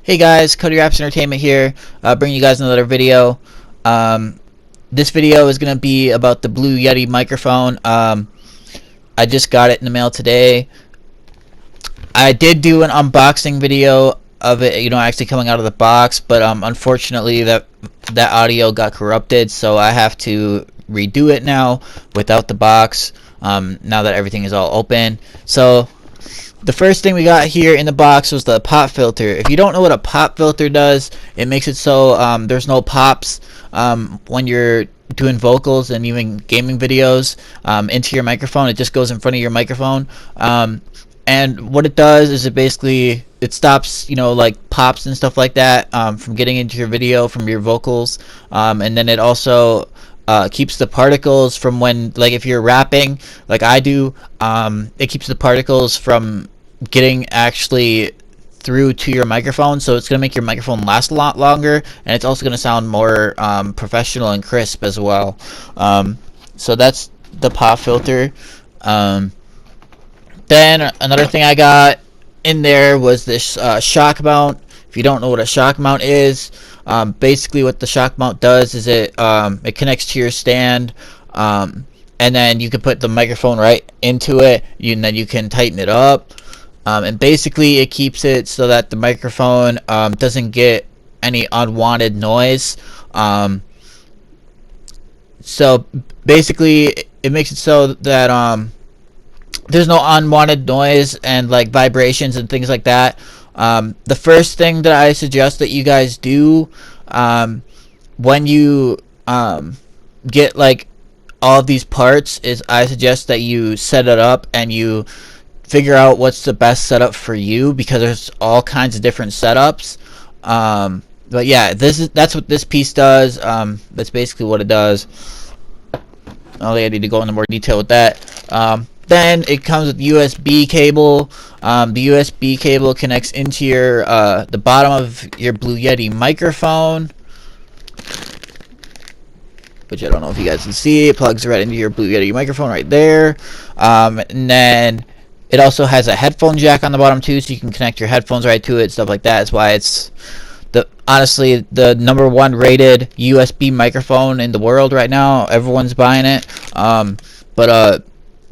Hey guys, Cody Entertainment here, bringing you guys another video. This video is going to be about the Blue Yeti microphone. I just got it in the mail today. I did do an unboxing video of it, actually coming out of the box, but unfortunately that audio got corrupted, so I have to redo it now without the box, now that everything is all open. So the first thing we got here in the box was the pop filter. If you don't know what a pop filter does, it makes it so there's no pops when you're doing vocals and even gaming videos into your microphone. It just goes in front of your microphone. And what it does is it stops, like pops and stuff like that from getting into your video from your vocals. And then it also keeps the particles from when, like, if you're rapping like I do, it keeps the particles from getting actually through to your microphone, so it's going to make your microphone last a lot longer, and it's also going to sound more professional and crisp as well. So that's the pop filter. Then another thing I got in there was this shock mount. If you don't know what a shock mount is, basically what the shock mount does is it connects to your stand, and then you can put the microphone right into it, and then you can tighten it up, and basically it keeps it so that the microphone doesn't get any unwanted noise. So basically it makes it so that there's no unwanted noise and like vibrations and things like that. The first thing that I suggest that you guys do when you get like all of these parts is I suggest that you set it up and you figure out what's the best setup for you, because there's all kinds of different setups. But yeah, that's what this piece does. That's basically what it does. I need to go into more detail with that. Then it comes with USB cable. The USB cable connects into your the bottom of your Blue Yeti microphone, which I don't know if you guys can see. It plugs right into your Blue Yeti microphone right there. And then it also has a headphone jack on the bottom too, so you can connect your headphones right to it, stuff like that. That's why it's honestly the #1 rated USB microphone in the world right now. Everyone's buying it.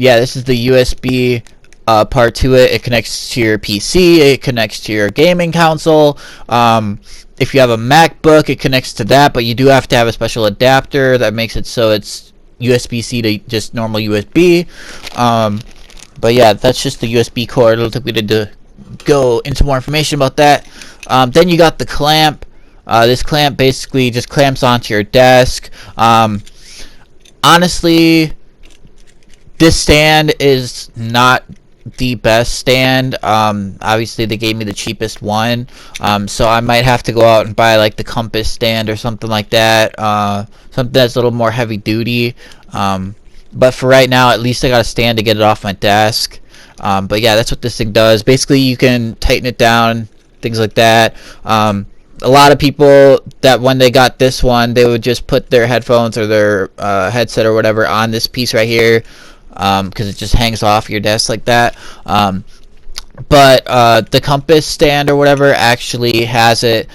Yeah, this is the USB part to it. It connects to your PC. It connects to your gaming console. If you have a MacBook, it connects to that, but you do have to have a special adapter that makes it so it's USB-C to just normal USB. But yeah, that's just the USB cord. I don't think we need to go into more information about that. Then you got the clamp. This clamp basically just clamps onto your desk. Honestly, this stand is not the best stand. Obviously they gave me the cheapest one, so I might have to go out and buy like the Compass stand or something like that, something that's a little more heavy duty. But for right now, at least I got a stand to get it off my desk. But yeah, that's what this thing does. Basically you can tighten it down, things like that. A lot of people that when they got this one, they would just put their headphones or their headset or whatever on this piece right here, because it just hangs off your desk like that. But the Compass stand or whatever actually has it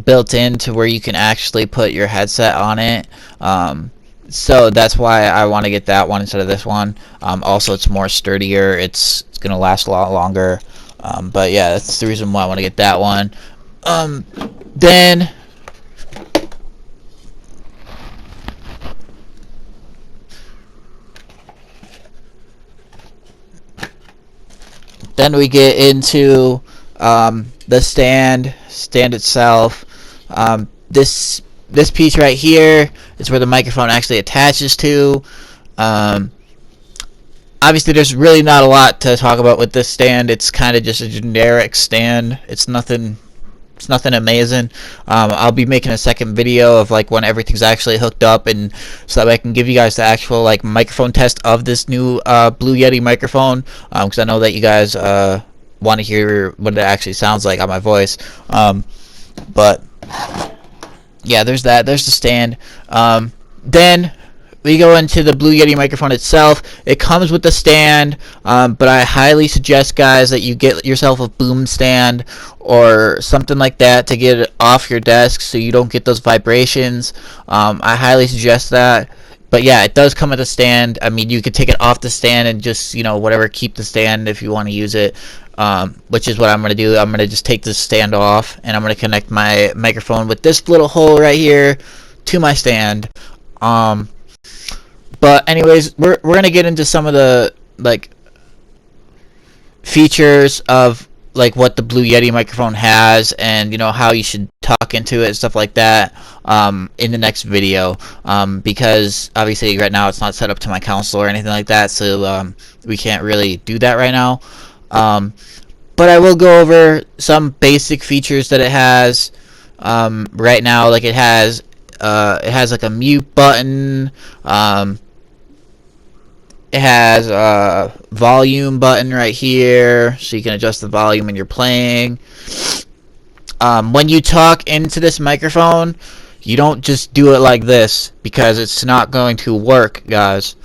built in to where you can actually put your headset on it. So that's why I want to get that one instead of this one. Also, it's more sturdier. It's gonna last a lot longer. But yeah, that's the reason why I want to get that one. Then we get into the stand itself. This piece right here is where the microphone actually attaches to. Obviously there's really not a lot to talk about with this stand. It's kind of just a generic stand. It's nothing amazing. I'll be making a second video of like when everything's actually hooked up, and so that I can give you guys the actual like microphone test of this new Blue Yeti microphone, because I know that you guys want to hear what it actually sounds like on my voice. But yeah, there's that. There's the stand. Then we go into the Blue Yeti microphone itself. It comes with a stand, but I highly suggest, guys, that you get yourself a boom stand or something like that to get it off your desk so you don't get those vibrations. I highly suggest that. But yeah, it does come with a stand. I mean, you could take it off the stand and just, whatever, keep the stand if you want to use it, which is what I'm going to do. I'm going to just take this stand off, and I'm going to connect my microphone with this little hole right here to my stand. But anyways, we're going to get into some of the, features of, what the Blue Yeti microphone has, and how you should talk into it and stuff like that in the next video, because obviously right now it's not set up to my console or anything like that, so we can't really do that right now. But I will go over some basic features that it has right now. Like it has like a mute button. It has a volume button right here, so you can adjust the volume when you're playing. When you talk into this microphone, you don't just do it like this, because it's not going to work, guys.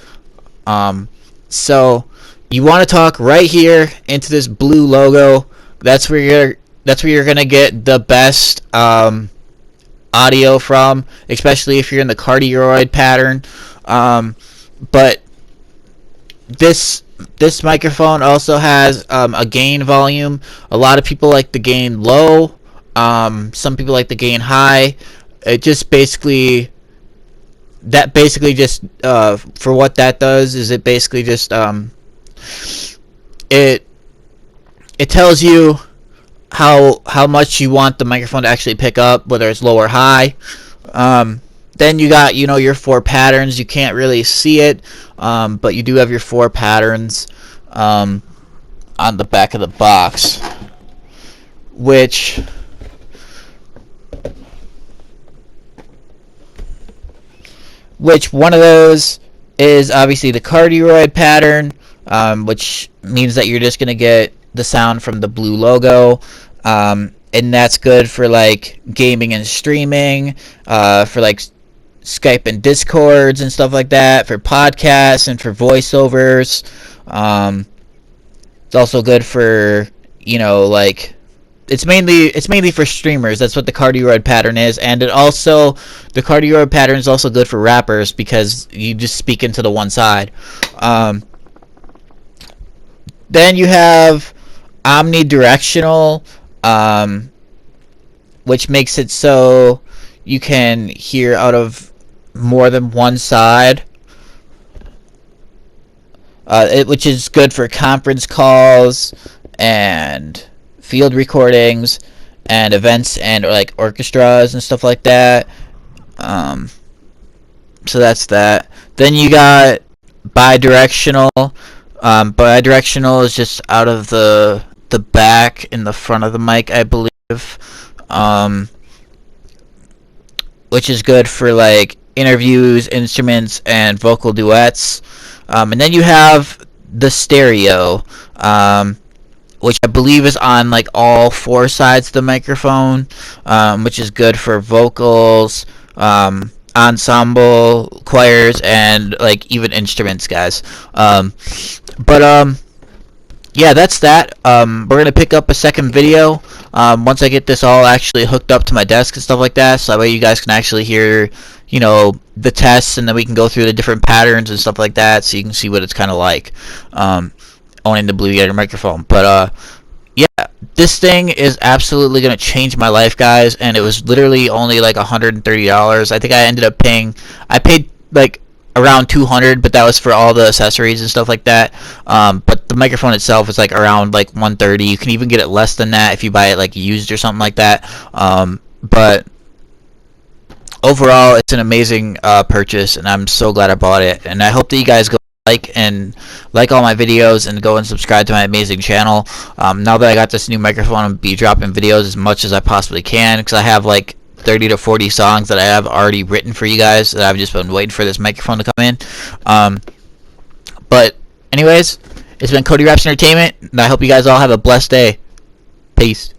So you want to talk right here into this blue logo. That's where you're gonna get the best audio from, especially if you're in the cardioid pattern. But this microphone also has a gain volume. A lot of people like the gain low. Some people like the gain high. It just basically just for what that does is it basically just it tells you how much you want the microphone to actually pick up, whether it's low or high. Then you got, your 4 patterns. You can't really see it, but you do have your 4 patterns on the back of the box, which one of those is obviously the cardioid pattern, which means that you're just going to get the sound from the blue logo. And that's good for gaming and streaming, for Skype and Discords and stuff like that, for podcasts and for voiceovers. It's also good for it's mainly for streamers. That's what the cardioid pattern is, and the cardioid pattern is also good for rappers because you just speak into the one side. Then you have omnidirectional, which makes it so you can hear out of more than one side, which is good for conference calls and field recordings and events and orchestras and stuff like that. So that's that. Then you got bidirectional. Bidirectional is just out of the back in the front of the mic, I believe, which is good for interviews, instruments, and vocal duets. And then you have the stereo, which I believe is on all 4 sides of the microphone, which is good for vocals, ensemble, choirs, and even instruments, guys. Yeah, that's that. We're gonna pick up a second video once I get this all actually hooked up to my desk and stuff like that, so that way you guys can actually hear, the tests, and then we can go through the different patterns and stuff like that, so you can see what it's kind of like owning the Blue Yeti microphone. But yeah, this thing is absolutely gonna change my life, guys, and it was literally only $130. I think I paid around $200, but that was for all the accessories and stuff like that. But the microphone itself is around $130. You can even get it less than that if you buy it used or something like that. But overall, it's an amazing purchase, and I'm so glad I bought it. And I hope that you guys go like all my videos and go and subscribe to my amazing channel. Now that I got this new microphone, I'm gonna be dropping videos as much as I possibly can, because I have 30 to 40 songs that I have already written for you guys that I've just been waiting for this microphone to come in. But anyways, it's been Cody Raps Entertainment, and I hope you guys all have a blessed day. Peace.